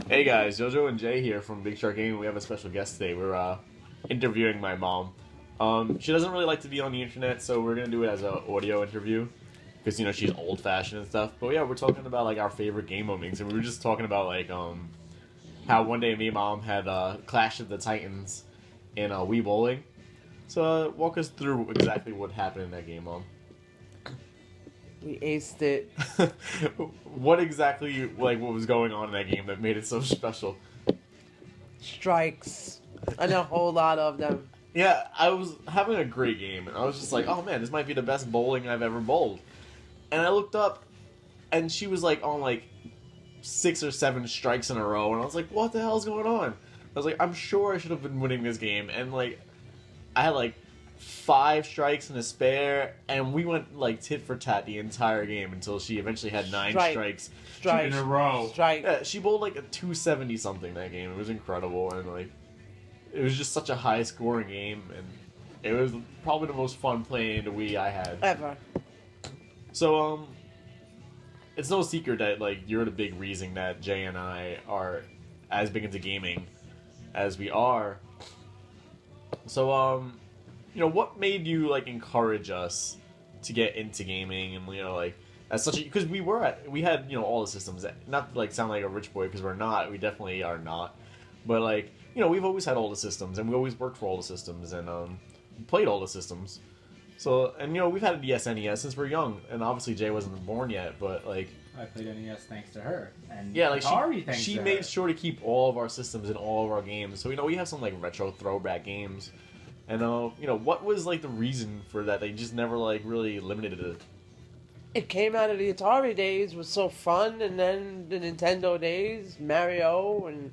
Hey guys, Jojo and Jay here from Big Shark Gaming. We have a special guest today. We're interviewing my mom. She doesn't really like to be on the internet, so we're gonna do it as an audio interview because she's old fashioned and stuff. But yeah, we're talking about like our favorite game moments, and we were just talking about like how one day me and mom had Clash of the Titans in Wii Bowling. So walk us through exactly what happened in that game, mom. We aced it. What exactly what was going on in that game that made it so special? Strikes. And a whole lot of them. Yeah, I was having a great game, and I was just like, oh man, this might be the best bowling I've ever bowled. And I looked up, and she was like on like 6 or 7 strikes in a row, and I was like, what the hell's going on? I was like, I'm sure I should have been winning this game, and like, I had like 5 strikes and a spare, and we went like tit for tat the entire game until she eventually had 9 strikes in a row. Yeah, she bowled like a 270 something that game. It was incredible, and like it was just such a high scoring game, and it was probably the most fun playing the Wii I had ever. So it's no secret that like you're the big reason that Jay and I are as big into gaming as we are. So what made you like encourage us to get into gaming and like as such because we had all the systems, not to like sound like a rich boy because we're not, we definitely are not, but like we've always had all the systems and we always worked for all the systems and played all the systems. So and we've had the SNES since we're young, and obviously Jay wasn't born yet, but like I played NES thanks to her, and yeah, like Atari she made sure to keep all of our systems in all of our games. So we have some like retro throwback games. And what was like the reason for that? They just never like really limited it. It came out of the Atari days, was so fun, and then the Nintendo days, Mario, and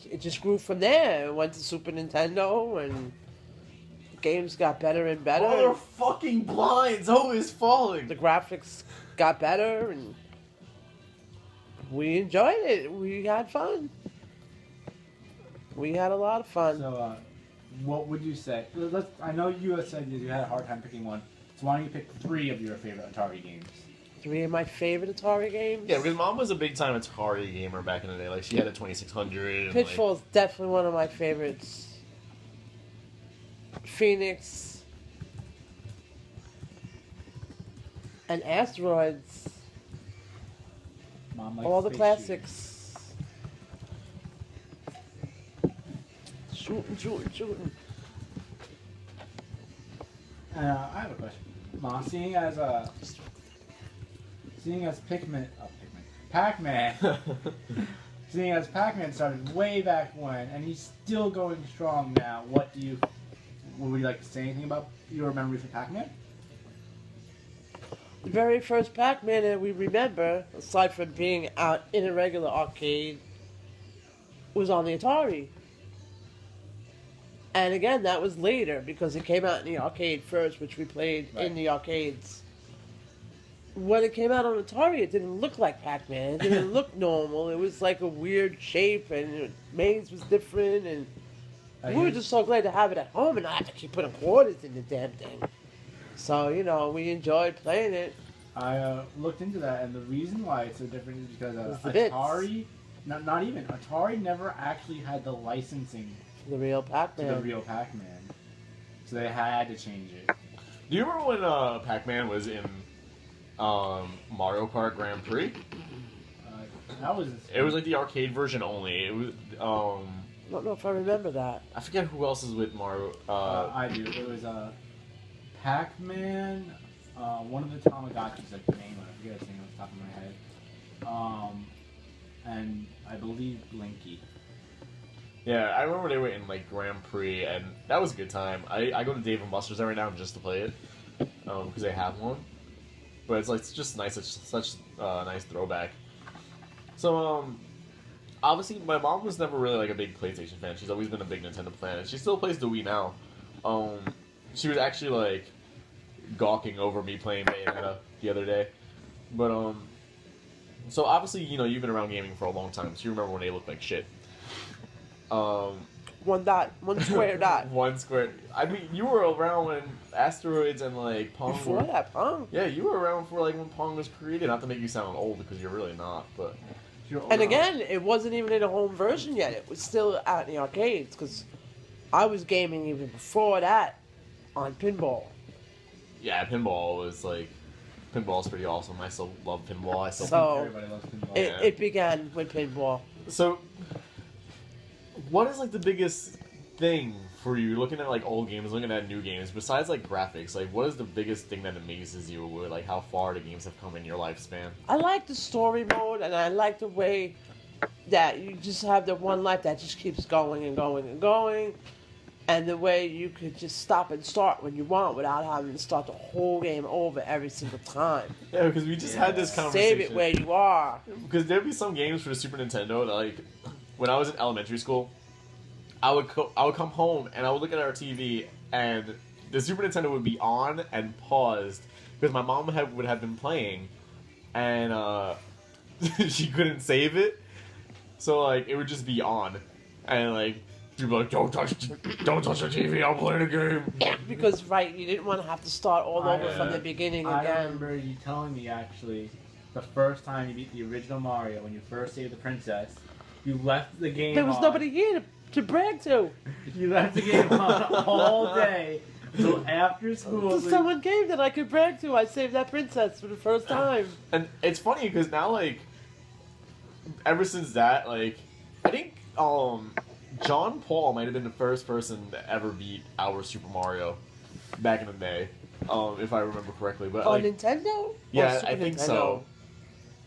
it just grew from there. It went to Super Nintendo, and games got better and better. Oh, they're fucking blinds always falling. The graphics got better, and we enjoyed it. We had fun. We had a lot of fun. So, what would you say? I know you had said you had a hard time picking one. So why don't you pick 3 of your favorite Atari games? 3 of my favorite Atari games? Yeah, because Mom was a big time Atari gamer back in the day. Like, she had a 2600. Pitfall's definitely one of my favorites. Phoenix. And Asteroids. Mom likes all the space classics. Shooting. I have a question. Mom, seeing as Pac-Man, seeing as Pac-Man started way back when, and he's still going strong now, would you like to say anything about your memories of Pac-Man? The very first Pac-Man that we remember, aside from being out in a regular arcade, was on the Atari. And again, that was later because it came out in the arcade first, which we played in the arcades. When it came out on Atari, it didn't look like Pac-Man. It didn't look normal. It was like a weird shape, and the maze was different. And we were just so glad to have it at home and not have to keep putting quarters in the damn thing. So, we enjoyed playing it. I looked into that, and the reason why it's so different is because Atari, not even, Atari never actually had the licensing the real Pac-Man. So they had to change it. Do you remember when Pac-Man was in Mario Kart Grand Prix? It was like the arcade version only. It was. I don't know if I remember that. I forget who else is with Mario. I do. It was Pac-Man. One of the Tamagotchis, like the name. I forget its name off the top of my head. And I believe Blinky. Yeah, I remember they were in like Grand Prix, and that was a good time. I go to Dave & Buster's every now just to play it, because they have one. But it's just nice. It's such a nice throwback. So obviously my mom was never really like a big PlayStation fan. She's always been a big Nintendo fan. She still plays the Wii now. She was actually like gawking over me playing Bayonetta the other day. But so obviously you've been around gaming for a long time, so you remember when they looked like shit. One square dot. One square. I mean, you were around when Asteroids and like Pong. Before that, Pong. Yeah, you were around for like when Pong was created. Not to make you sound old because you're really not, but And again, it wasn't even in a home version yet. It was still out in the arcades because I was gaming even before that on pinball. Yeah, pinball's pretty awesome. I still love pinball. So Everybody loves pinball. it began with pinball. So, what is like the biggest thing for you looking at like old games, looking at new games, besides like graphics? Like, what is the biggest thing that amazes you with like how far the games have come in your lifespan? I like the story mode, and I like the way that you just have the one life that just keeps going and going and going, and the way you could just stop and start when you want without having to start the whole game over every single time. Yeah, because we just had this conversation. Save it where you are. Because there'd be some games for the Super Nintendo that, like, when I was in elementary school, I would come home and I would look at our TV and the Super Nintendo would be on and paused because my mom would have been playing and she couldn't save it, so like it would just be on and like she'd be like, don't touch the TV, I'm playing a game. Because you didn't want to have to start all over from the beginning I again. remember you telling me actually the first time you beat the original Mario when you first saved the princess, you left the game. There was on. nobody here to brag to. You left the game on all day until after school. So someone came that I could brag to. I saved that princess for the first time. And it's funny because now, like, ever since that, like, I think John Paul might have been the first person to ever beat our Super Mario back in the day, if I remember correctly. But On like, Nintendo? yeah, Or I Super think Nintendo?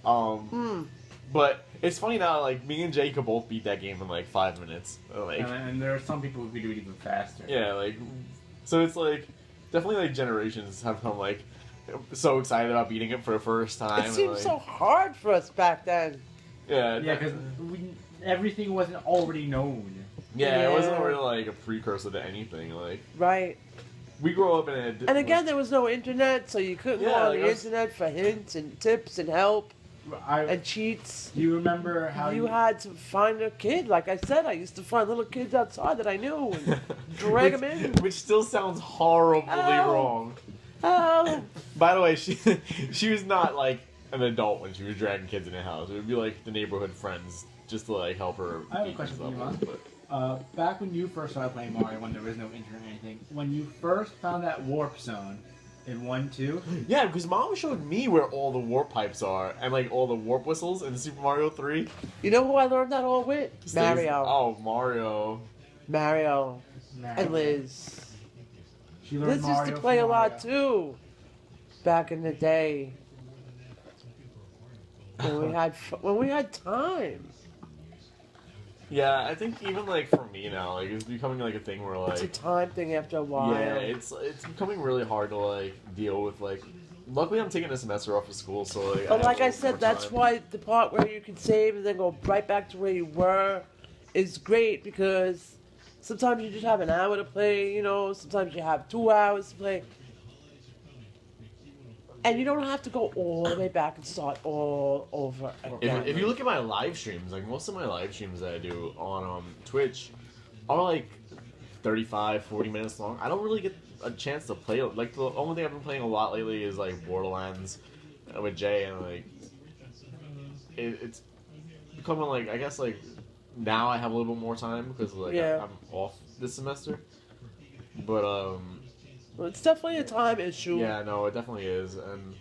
so. But it's funny now, like, me and Jay could both beat that game in like 5 minutes. Like, And there are some people who could do it even faster. yeah, like, so it's like definitely like generations have come like so excited about beating it for the first time. It seemed like, so hard for us back then. yeah, Yeah, because everything wasn't already known. yeah, it wasn't Yeah. really like a precursor to anything. Like, Right. we grew up in a And again, there was no internet, so you couldn't go Yeah, on like the internet for hints and tips and help and cheats. Do you remember how You had to find a kid. Like I said, I used to find little kids outside that I knew and drag them in. which still sounds horribly Oh. wrong. Oh, By the way, she was not like an adult when she was dragging kids in the house. It would be like the neighborhood friends just to like help her. I have a beat question for you, themselves, Mom. but- Back when you first started playing Mario, when there was no internet or anything, when you first found that warp zone in 1-2, Yeah, because Mom showed me where all the warp pipes are and like all the warp whistles in Super Mario 3. you know who I learned that all with? Mario. Oh, Mario. Mario and Liz. She learned Liz used Mario to play a from lot Mario. too. Back in the day, when we had time. Yeah, I think even like for me now, like it's becoming like a thing where It's a like time thing after a while. yeah, it's becoming really hard to like deal with like. Luckily, I'm taking a semester off of school, so like. But have like a I little more said, that's time. why the part where you can save and then go right back to where you were is great, because sometimes you just have an hour to play, sometimes you have 2 hours to play. And you don't have to go all the way back and start all over again. If you look at my live streams, like most of my live streams that I do on Twitch are like 35, 40 minutes long. I don't really get a chance to play. Like the only thing I've been playing a lot lately is like Borderlands with Jay, and like it's becoming like, I guess like now I have a little bit more time because like Yeah. I'm off this semester. But Well, it's definitely a time issue. yeah, no, it definitely is, and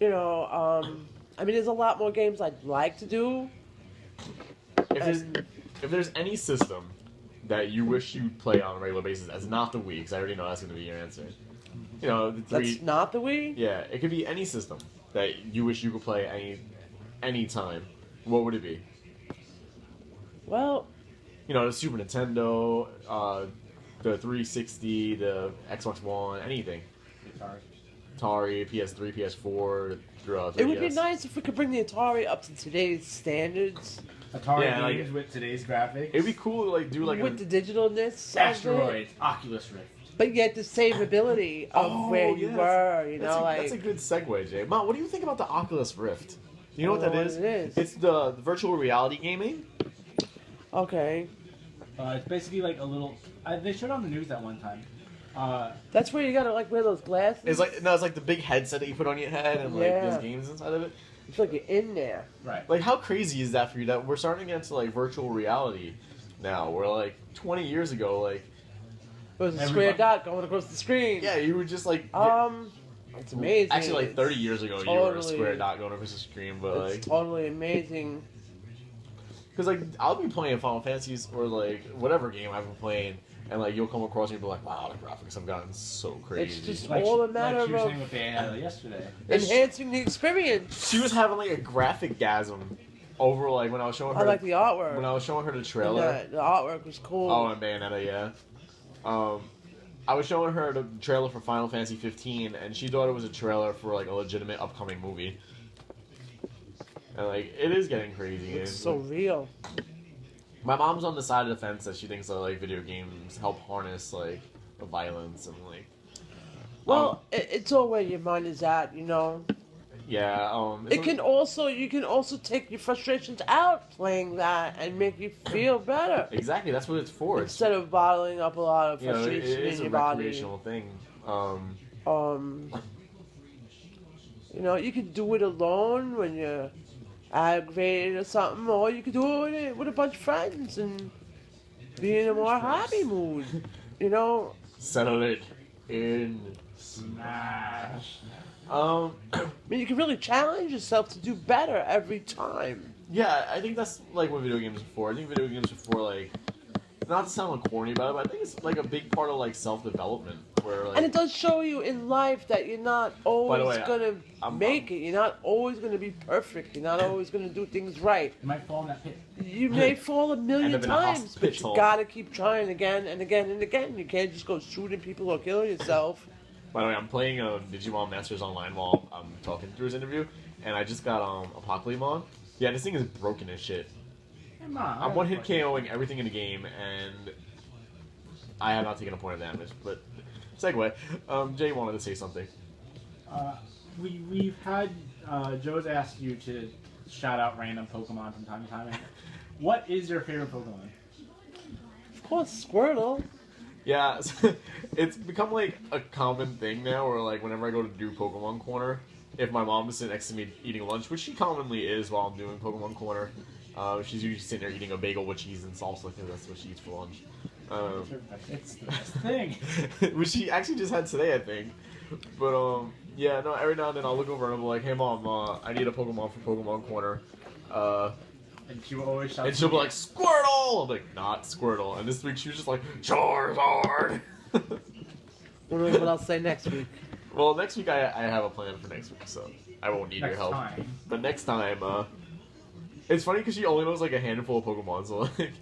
I mean, there's a lot more games I'd like to do. if there's any system that you wish you'd play on a regular basis, as not the Wii, because I already know that's going to be your answer. You know, the three. That's not the Wii? Yeah, it could be any system that you wish you could play any time. What would it be? Well, You know, the Super Nintendo, the 360, the Xbox One, anything. Atari, PS3, PS4, it would be nice if we could bring the Atari up to today's standards Atari Yeah, games with today's graphics. It'd be cool to like do like with the digitalness of it, Asteroids, Oculus Rift. but yet the savability of where you were, that's a good segue, Jay. Mom, what do you think about the Oculus Rift? Do you know what that is? It is. It's the virtual reality gaming. Okay. It's basically like a little. They showed it on the news that one time. That's where you gotta like wear those glasses. It's like the big headset that you put on your head and like Yeah. there's games inside of it. You feel like you're in there. Right. Like, how crazy is that for you that we're starting to get into, like, virtual reality now? Where, like, 20 years ago, like... It was a square dot going across the screen. Yeah, you would just, like... It's amazing. Actually, like, 30 years ago, you were a square dot going across the screen, but, like... It's totally amazing. Because, like, I'll be playing Final Fantasies or, like, whatever game I've been playing, and, like, you'll come across and you'll be like, wow, the graphics have gotten so crazy. It's just Like all a like matter she was of saying with the yesterday. enhancing the experience. She was having, like, a graphic gasm over, like, when I was showing her... I like the artwork. When I was showing her the trailer. The artwork was cool. Oh, and Bayonetta, yeah. I was showing her the trailer for Final Fantasy 15, and she thought it was a trailer for, like, a legitimate upcoming movie. And, like, it is getting crazy. It's so real. My mom's on the side of the fence that she thinks that, like, video games help harness, like, the violence and, like... Well, it's all where your mind is at, you know? Yeah, You can also take your frustrations out playing that and make you feel better. Exactly, that's what it's for. Instead of bottling up a lot of You know, frustration it is in your a body. recreational thing. You know, you can do it alone when you're aggravated or something, or you could do it with a bunch of friends and be in a more happy mood. You know? Settle it in. Smash. I mean, you can really challenge yourself to do better every time. Yeah, I think that's, like, what video games are for. I think video games are for, like... Not to sound like corny about it, but I think it's, like, a big part of, like, self-development. Where, like... And it does show you in life that you're not always way, going to make it. You're not always going to be perfect. You're not always going to do things right. You might fall in that pit. You may fall a million End up in a times, but you hospital. gotta keep trying again and again and again. You can't just go shooting people or killing yourself. By the way, I'm playing Digimon Masters Online while I'm talking through his interview, and I just got Apocalypse. Yeah, this thing is broken as shit. Hey, Mom, I'm one hit KOing everything in the game, and I have not taken a point of damage. But segue, Jay wanted to say something. We've had Joe's asked you to shout out random Pokemon from time to time. What is your favorite Pokemon? Of course, Squirtle. Yeah, it's become like a common thing now where, like, whenever I go to do Pokemon Corner, if my mom is sitting next to me eating lunch, which she commonly is while I'm doing Pokemon Corner, she's usually sitting there eating a bagel with cheese and salsa because that's what she eats for lunch. It's the best thing. Which she actually just had today, I think. But, yeah, no, every now and then I'll look over and I'm like, hey, Mom, I need a Pokemon for Pokemon Corner. And she will always shout. And she'll be like, Squirtle! I'm like, not Squirtle. And this week she was just like, Charizard! What I'll say next week. Well, next week I have a plan for next week, so I won't need your help. Time. But next time, it's funny because she only knows like a handful of Pokemon, so like...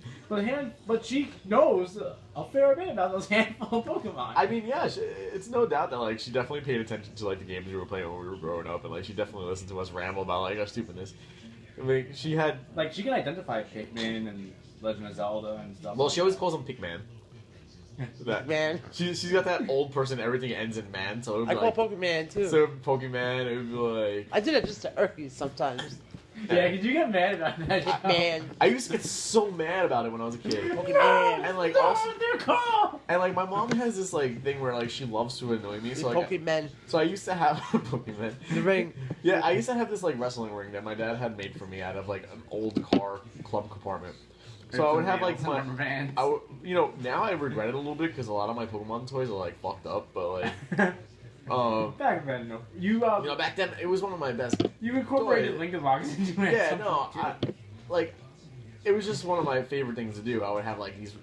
But she knows a fair bit about those handful of Pokemon. I mean, yeah, it's no doubt that like she definitely paid attention to like the games we were playing when we were growing up, and like she definitely listened to us ramble about like our stupidness. I mean, she had... Like, she can identify Pikmin and Legend of Zelda and stuff. Well, she always calls him Pikman. That Man. She's got that old person, everything ends in man, so it would be I like... call Pokemon too. So Pokemon, it would be like... I did it just to irk you sometimes. Yeah, could you get mad about that? Man. I used to get so mad about it when I was a kid. Pokemon. And like also... And like my mom has this like thing where like she loves to annoy me, so like... Pokemon. So I used to have... Pokemon. The ring. Yeah, I used to have this like wrestling ring that my dad had made for me out of like an old car club compartment. So I would have like my... you know, now I regret it a little bit because a lot of my Pokemon toys are like fucked up, but like... Back then, no. You know, back then it was one of my best. You incorporated Lincoln Logs into it. Yeah, no, like it was just one of my favorite things to do. I would have like these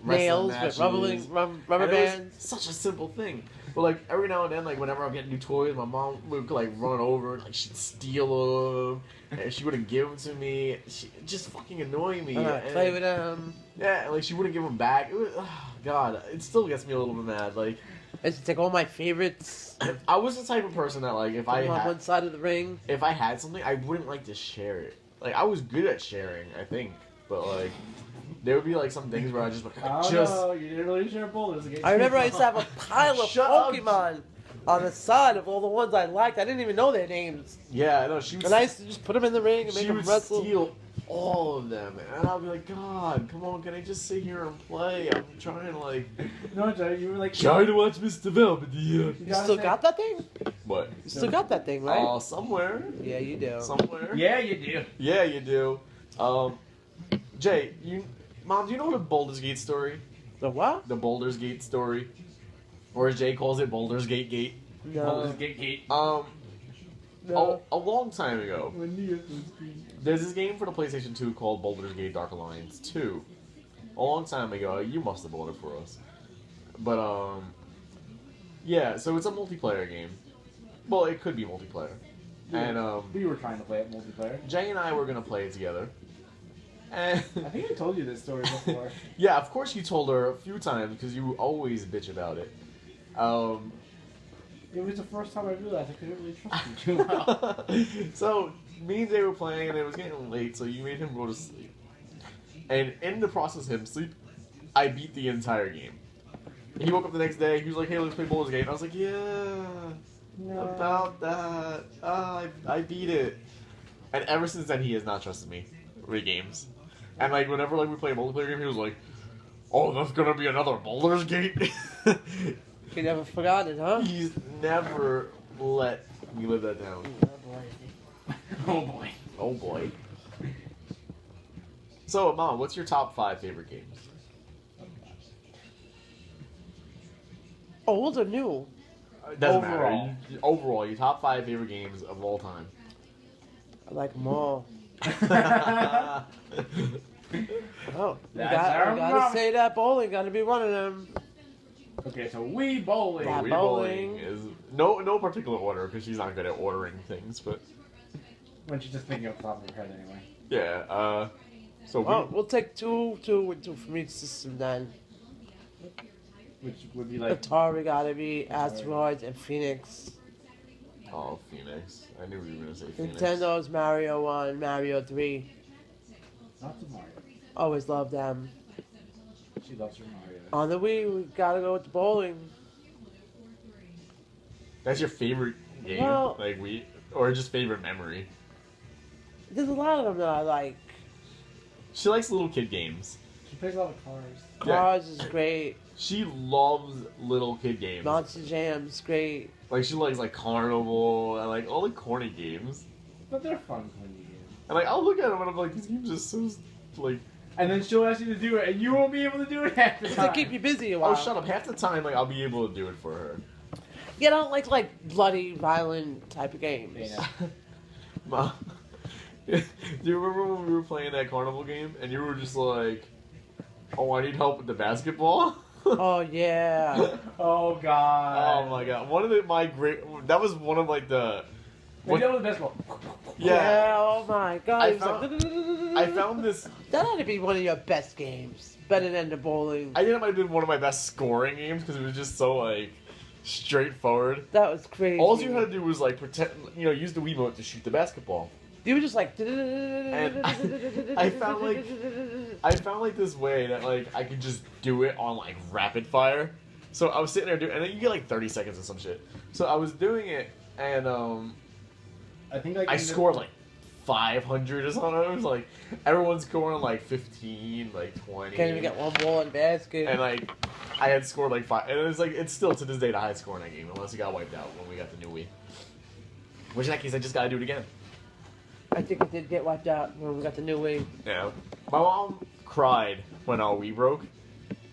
wrestling nails matches, with rubber bands. Such a simple thing, but like every now and then, like whenever I'm getting new toys, my mom would like run over and like she'd steal them, and she wouldn't give them to me. She just fucking annoy me. Play with them. Yeah, and, like she wouldn't give them back. It was, God, it still gets me a little bit mad. Like. I used to take all my favorites. I was the type of person that, like, if I on had one side of the ring. If I had something, I wouldn't like to share it. Like, I was good at sharing, I think, but like, there would be like some things where I just, no, you didn't really share boulders. I remember I used to have a pile of Pokemon on the side of all the ones I liked. I didn't even know their names. Yeah, no, she would. And I used to just put them in the ring and make them wrestle. Steal all of them, and I'll be like, God, come on, can I just sit here and play? I'm trying to like. No, Joe, you were like. Trying to watch Mr. Belvedere. You still got that thing? What? You still got that thing, right? Somewhere. Yeah, you do. Somewhere. Yeah, you do. Yeah, you do. Jay, Mom, do you know the Baldur's Gate story? The what? The Baldur's Gate story, or as Jay calls it, Baldur's Gate Gate. No. No. A long time ago, there's this game for the PlayStation 2 called Baldur's Gate Dark Alliance 2. A long time ago, you must have bought it for us. But, yeah, so it's a multiplayer game. Well, it could be multiplayer. Yeah, And, we were trying to play it multiplayer. Jay and I were gonna play it together. And I think I told you this story before. yeah, of course you told her a few times, because you always bitch about it. It was the first time I realized I couldn't really trust you too well. So, me and Jay were playing, and it was getting late, so you made him go to sleep. And in the process of him sleep, I beat the entire game. He woke up the next day, he was like, hey, let's play Baldur's Gate. And I was like, yeah, about that. I beat it. And ever since then, he has not trusted me with games. And, like, whenever like we play a multiplayer game, he was like, oh, that's gonna be another Baldur's Gate? You never forgot it, huh? He's never let me live that down. Oh boy. Oh boy. So, Mom, what's your top 5 favorite games? Old or new? It doesn't Overall. matter. Overall, your top 5 favorite games of all time. I like them all. Oh, you That's gotta our say that bowling gotta be one of them. Okay, so Wii Bowling. Yeah. Wii bowling. bowling is no particular order because she's not good at ordering things, but When she's just thinking off the top of her head anyway. yeah. So Well, we'll take two from each system then. Which would be like... Atari gotta be, Asteroids, and Phoenix. oh, Phoenix. I knew you were gonna say Phoenix. Nintendo's Mario 1, Mario 3. Not the Mario. Always love them. She loves her Mario. On the Wii, we gotta go with the bowling. That's your favorite game, Well- like or just favorite memory. There's a lot of them that I like. She likes little kid games. She plays a lot of cars. Yeah. Cars is great. She loves little kid games. Monster Jam's great. Like she likes like Carnival and like all the corny games. But they're fun when you do. And like I'll look at them and I'm like, these games are so like. And then she'll ask you to do it, and you won't be able to do it half the Because time. they keep you busy a while. Oh, shut up! Half the time, like I'll be able to do it for her. Yeah, I don't like bloody, violent type of games. Yeah. Mom, do you remember when we were playing that Carnival game and you were just like, "Oh, I need help with the basketball." Oh yeah. Oh god. Oh my god! One of that was one of like the. They deal with the baseball. Yeah. Oh my god. I It was found- like, I found this. that had to be one of your best games. Better than the bowling. I think it might have been one of my best scoring games because it was just so like straightforward. That was crazy. All you had to do was like pretend, use the Wiimote to shoot the basketball. You were just like. And I found like this way that like I could just do it on like rapid fire. So I was sitting there doing, and then you get like 30 seconds or some shit. So I was doing it, and I think like I scored like 500 or something. It was like everyone's scoring like 15, like 20. Can't even get one ball in basket. And like I had scored like 5, and it was like it's still to this day the highest score in that game, unless it got wiped out when we got the new Wii. Which in that case I just gotta do it again. I think it did get wiped out when we got the new Wii. Yeah. My mom cried when our Wii broke.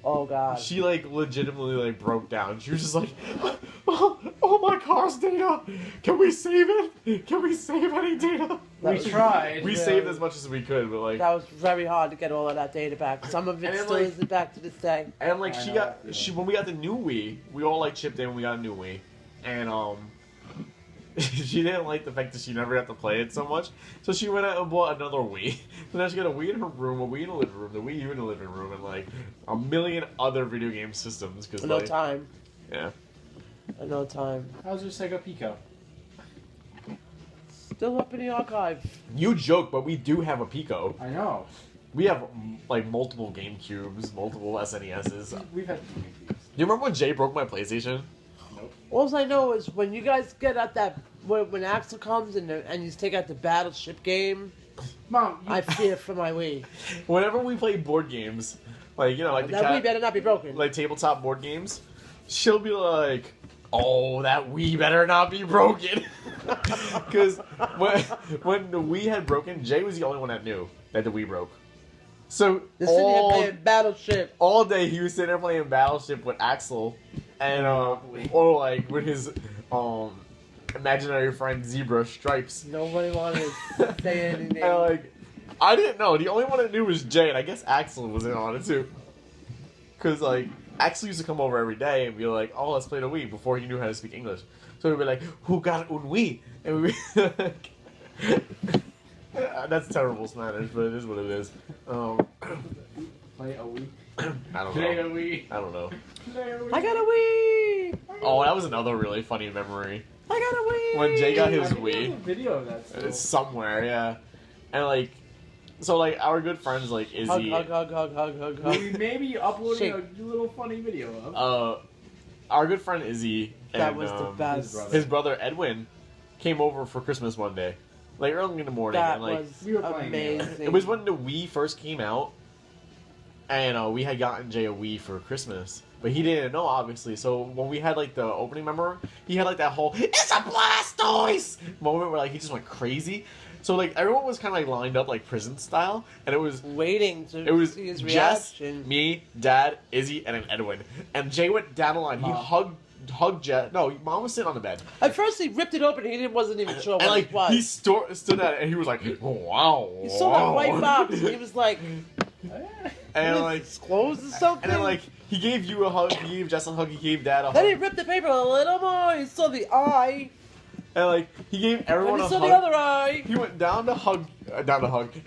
Oh god. She like legitimately like broke down. She was just like, "Oh my car's data! Can we save it? Can we save any data?" That we was- tried. We Yeah. saved as much as we could, but like, That was very hard to get all of that data back. Some of it And then, still like- isn't back to this day. and like I she know got that she feeling. when we got the new Wii, we all like chipped in when we got a new Wii, and she didn't like the fact that she never got to play it so much, so she went out and bought another Wii. So now she got a Wii in her room, a Wii in the living room, the Wii U in the living room, and like a million other video game systems. Because No like, time. yeah, No time. How's your Sega Pico? Still up in the archive. you joke, but we do have a Pico. I know. We have like multiple GameCubes, multiple SNESs. Do We've had you remember when Jay broke my PlayStation? Nope. All I know is when you guys get at that, when Axel comes and you take out the Battleship game, Mom, I fear for my Wii. Whenever we play board games, like like the That cat, Wii better not be broken. like tabletop board games, she'll be like, oh, that Wii better not be broken. Because when the Wii had broken, Jay was the only one that knew that the Wii broke. So They're sitting here playing Battleship. all day he was sitting there playing Battleship with Axel, and or like with his imaginary friend Zebra Stripes. Nobody wanted to say anything. And like, I didn't know. The only one that knew was Jay, and I guess Axel was in on it too. Cause like Axel used to come over every day and be like, "Oh, let's play the Wii," before he knew how to speak English. So he'd be like, "Who got un Wii?" And we'd be like, that's terrible Spanish, but it is what it is. Play a Wii. I don't Play a know. Wii. I don't know. Play a Wii. I got a Wii! Oh, that was another really funny memory. I got a Wii! When Jay got his I think there's Wii. a video of that still. It's somewhere, yeah. And like, so like our good friends like Izzy, Hug. We may be uploading Shake. a little funny video of. our good friend Izzy That and was the best. his brother Edwin came over for Christmas one day, like early in the morning, That and like was we were playing amazing. it was when the Wii first came out, and we had gotten Jay a Wii for Christmas, but he didn't know obviously. So when we had like the opening member, he had like that whole "It's a Blastoise" moment where like he just went crazy. So like everyone was kind of like lined up like prison style, and it was waiting to It was see his Jess, reaction. me, Dad, Izzy, and then Edwin. And Jay went down the line. He hugged Jess. No, Mom was sitting on the bed. At first, he ripped it open. He wasn't even sure what And like it was. he stood at it, and he was like, "Wow." He saw that white box. He was like, And like, "It's closed or something." and then like he gave you a hug. He gave Jess a hug. He gave Dad a Then he hug. ripped the paper a little more. He saw the eye. And like he gave everyone And he a saw hug. the other eye. He went down to hug, He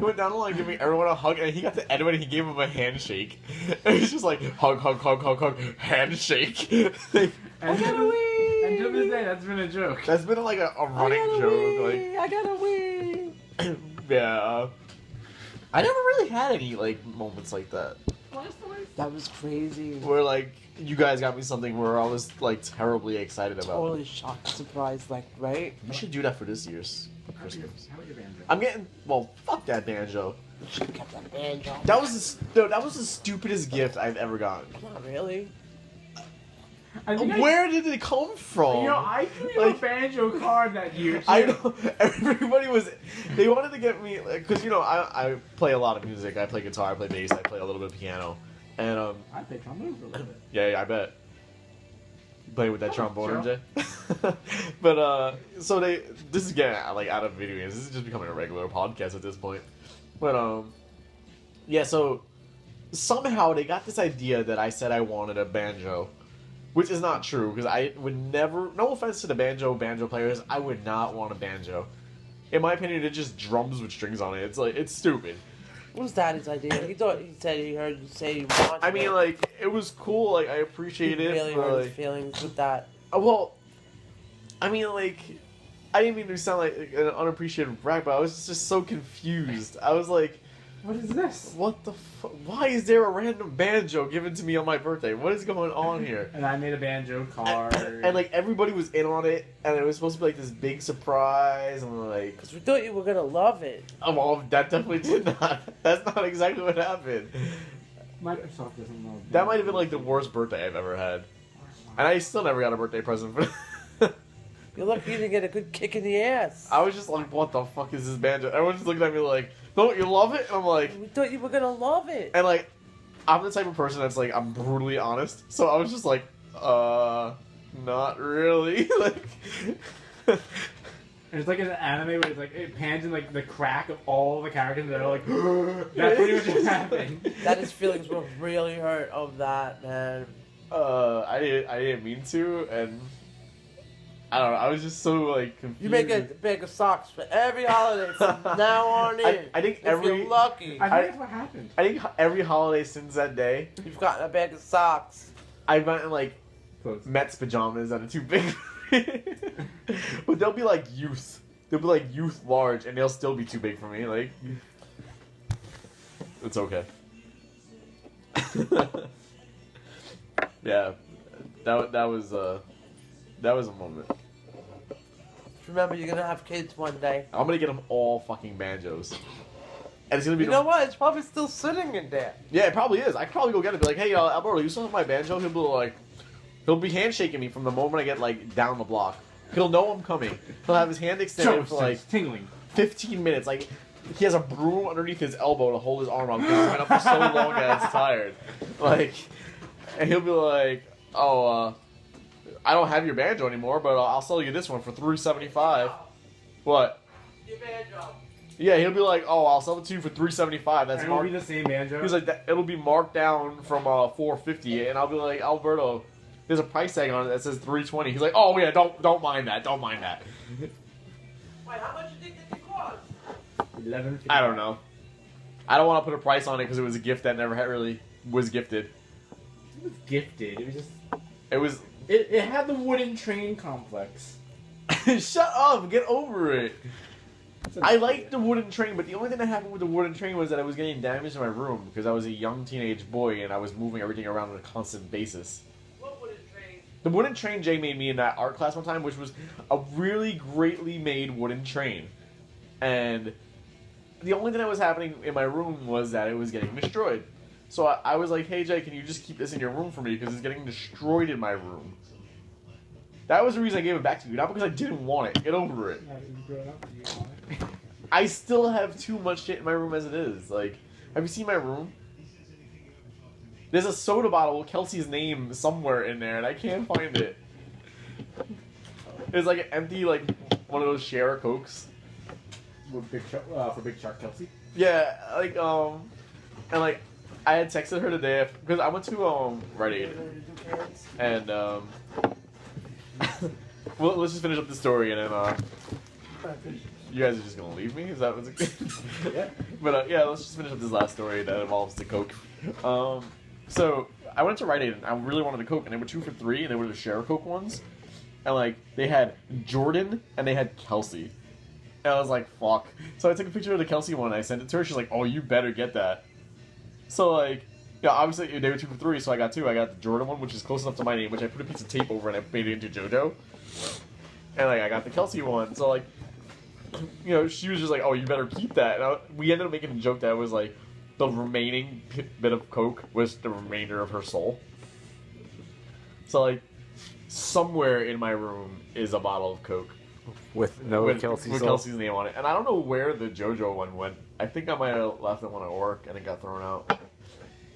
went down the line giving everyone a hug, and he got to Edwin and he gave him a handshake. And he's just like hug, handshake. Like, I got a Wii. And to this day, that's been a joke. that's been like a I running got a joke. Wii. I got a Wii. Like, yeah. I never really had any like moments like that That was crazy. where like you guys got me something where I was like terribly excited about. Totally shocked, surprised, like, right? We should do that for this year's Christmas. How about your banjo? I'm getting fuck that banjo. We should have kept that banjo. That was the stupidest gift I've ever gotten. Not really. I think Where did it come from? You know, I threw you a Like- banjo card that year, too. I know everybody was. They wanted to get me because I play a lot of music. I play guitar, I play bass, I play a little bit of piano, and I played trombone for a little bit. yeah, I bet. Play with that Oh, trombone, sure. Jay. But so this is getting like out of video games. This is just becoming a regular podcast at this point. But yeah. So somehow they got this idea that I said I wanted a banjo. Which is not true, because I would never... No offense to the banjo players, I would not want a banjo. In my opinion, it's just drums with strings on it. It's like, it's stupid. What was Daddy's idea? He said he heard you say you wanted I mean, it. like, it was cool, like, I appreciate He it. really but, hurt like, his feelings with that. well, I mean, like, I didn't mean to sound like an unappreciative brag, but I was just so confused. I was like, What is this? what the fuck? Why is there a random banjo given to me on my birthday? What is going on here? And I made a banjo card. And like everybody was in on it, and it was supposed to be like this big surprise, and like, Because we thought you were going to love it. oh, well, that definitely did not. That's not exactly what happened. Microsoft doesn't know. That might have been like the worst birthday I've ever had, and I still never got a birthday present for. You're lucky you didn't get a good kick in the ass. I was just like, what the fuck is this banjo? Everyone's just looking at me like, don't you love it? And I'm like, We thought you were going to love it. and like, I'm the type of person that's like, I'm brutally honest, so I was just like, not really, like. It's like in an anime where it's like it pans in like the crack of all the characters that are like that's pretty much what happened. That his feelings were really hurt of that, man. I didn't mean to, and I don't know. I was just so like confused. You make a bag of socks for every holiday from now on in. I think if every you're lucky, I think that's what happened. I think every holiday since that day, you've gotten a bag of socks. I've gotten like Close. Mets pajamas that are too big for me. But they'll be like youth. They'll be like youth large, and they'll still be too big for me. Like, it's okay. Yeah, that was a moment. Remember, you're gonna have kids one day. I'm gonna get them all fucking banjos. And it's gonna be You know what? It's probably still sitting in there. Yeah, it probably is. I could probably go get it and be like, hey, Alberto, you still have my banjo? He'll be like, He'll be handshaking me from the moment I get like down the block. He'll know I'm coming. He'll have his hand extended for like tingling. 15 minutes. Like he has a broom underneath his elbow to hold his arm up because he's been up for so long that it's tired. Like, and he'll be like, "Oh, I don't have your banjo anymore, but I'll sell you this one for $375." What? Your banjo. Yeah, he'll be like, "Oh, I'll sell it to you for $375." That's It'll be marked. the same banjo. He's like, "It'll be marked down from $450," and I'll be like, "Alberto, there's a price tag on it that says $320." He's like, "Oh yeah, don't mind that. Don't mind that." Wait, how much you think that they cost? 11. I don't know. I don't want to put a price on it because it was a gift that never really was gifted. It was gifted. It was just. It was. It had the wooden train complex. Shut up! Get over it. I liked the wooden train, but the only thing that happened with the wooden train was that I was getting damaged in my room because I was a young teenage boy and I was moving everything around on a constant basis. What wooden train? The wooden train Jay made me in that art class one time, which was a really greatly made wooden train. And the only thing that was happening in my room was that it was getting destroyed. So I was like, "Hey Jay, can you just keep this in your room for me because it's getting destroyed in my room." That was the reason I gave it back to you, not because I didn't want it. Get over it. Yeah, you've grown up. You want it. I still have too much shit in my room as it is. Like, have you seen my room? There's a soda bottle with Kelsey's name somewhere in there, and I can't find it. It's like an empty, like, one of those share Cokes. For Big Shark Kelsey. Yeah, like, and like, I had texted her today, because I went to, Rite Aid, and, well, let's just finish up the story, and then, you guys are just gonna leave me? Is that what's Yeah. But yeah, let's just finish up this last story that involves the Coke. So I went to Rite Aid and I really wanted a Coke, and they were 2 for $3, and they were the Share Coke ones. And like they had Jordan and they had Kelsey. And I was like, fuck. So I took a picture of the Kelsey one and I sent it to her. She's like, "Oh, you better get that." So like, yeah, obviously they were 2 for $3, so I got 2. I got the Jordan one, which is close enough to my name, which I put a piece of tape over and I made it into JoJo. And like I got the Kelsey one, so like, you know, she was just like, "Oh, you better keep that." And we ended up making a joke that was like, the remaining bit of Coke was the remainder of her soul. So like, somewhere in my room is a bottle of Coke with Kelsey's name on it, and I don't know where the JoJo one went. I think I might have left it when at work and it got thrown out.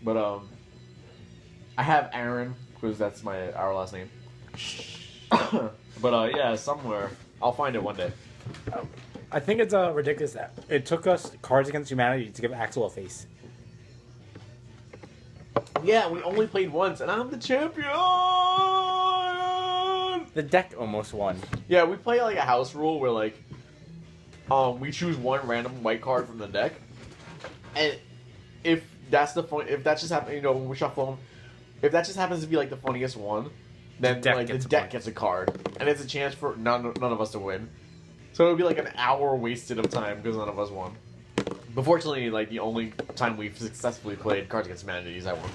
But I have Aaron because that's our last name. But yeah, somewhere I'll find it one day. I think it's ridiculous that it took us Cards Against Humanity to give Axel a face. Yeah, we only played once, and I'm the champion! The deck almost won. Yeah, we play like a house rule where like, we choose one random white card from the deck, and if that's if that just happens, you know, when we shuffle them, if that just happens to be like the funniest one, then the deck gets a card, and it's a chance for none of us to win. So it would be like an hour wasted of time because none of us won. But fortunately, like the only time we've successfully played Cards Against Humanity is I won.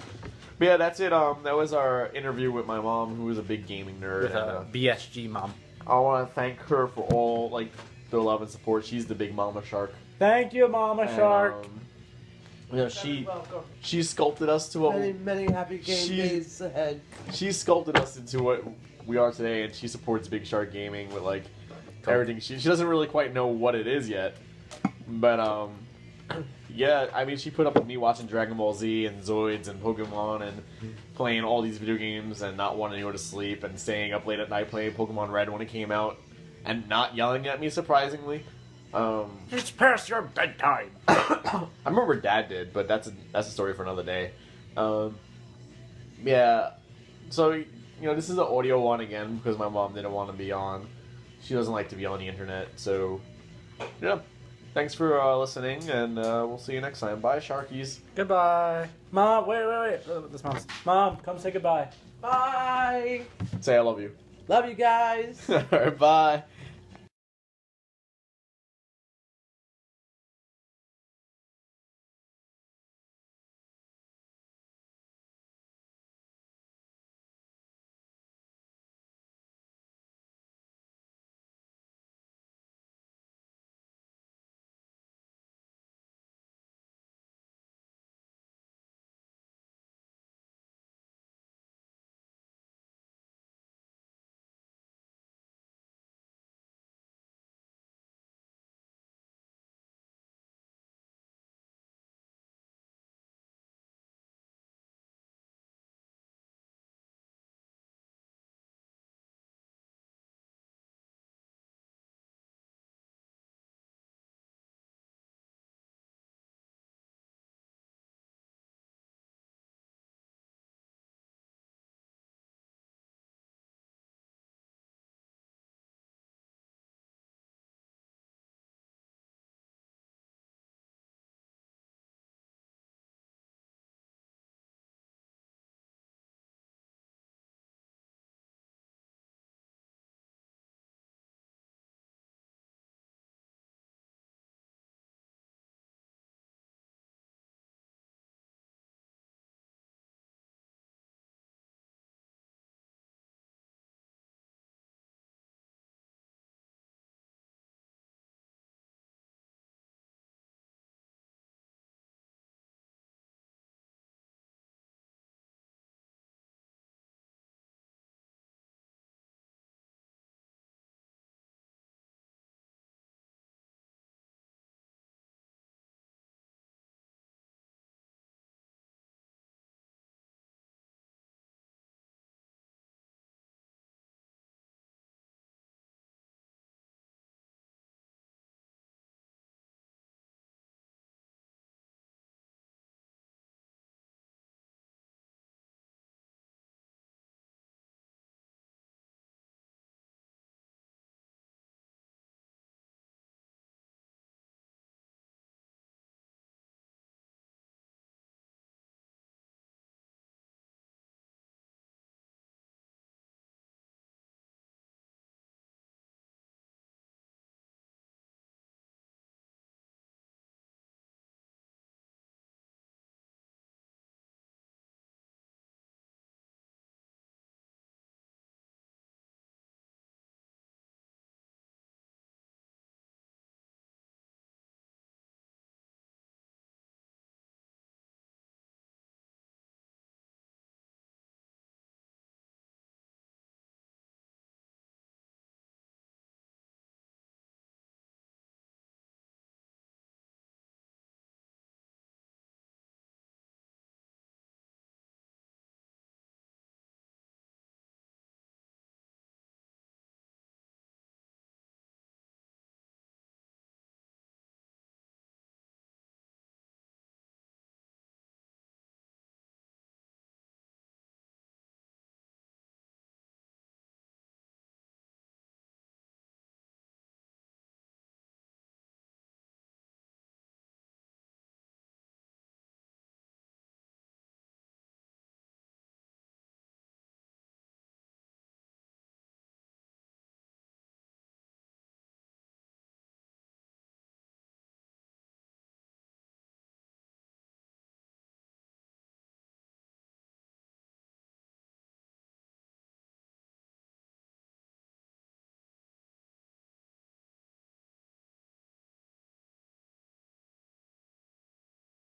But yeah, that's it. That was our interview with my mom, who is a big gaming nerd. With a BSG mom. I want to thank her for all like the love and support. She's the big mama shark. Thank you, Mama Shark. You know, she sculpted us to what many happy game days ahead. She sculpted us into what we are today, and she supports Big Shark Gaming with like everything. She doesn't really quite know what it is yet, but yeah, I mean, she put up with me watching Dragon Ball Z and Zoids and Pokemon and playing all these video games and not wanting to go to sleep and staying up late at night playing Pokemon Red when it came out and not yelling at me, surprisingly. It's past your bedtime. I remember Dad did, but that's a story for another day. Yeah, so you know, this is an audio one again because my mom didn't want to be on. She doesn't like to be on the internet, so yeah. Thanks for listening, and we'll see you next time. Bye, Sharkies. Goodbye. Mom, wait. This mom's. Mom, come say goodbye. Bye. Say I love you. Love you guys. All right, bye.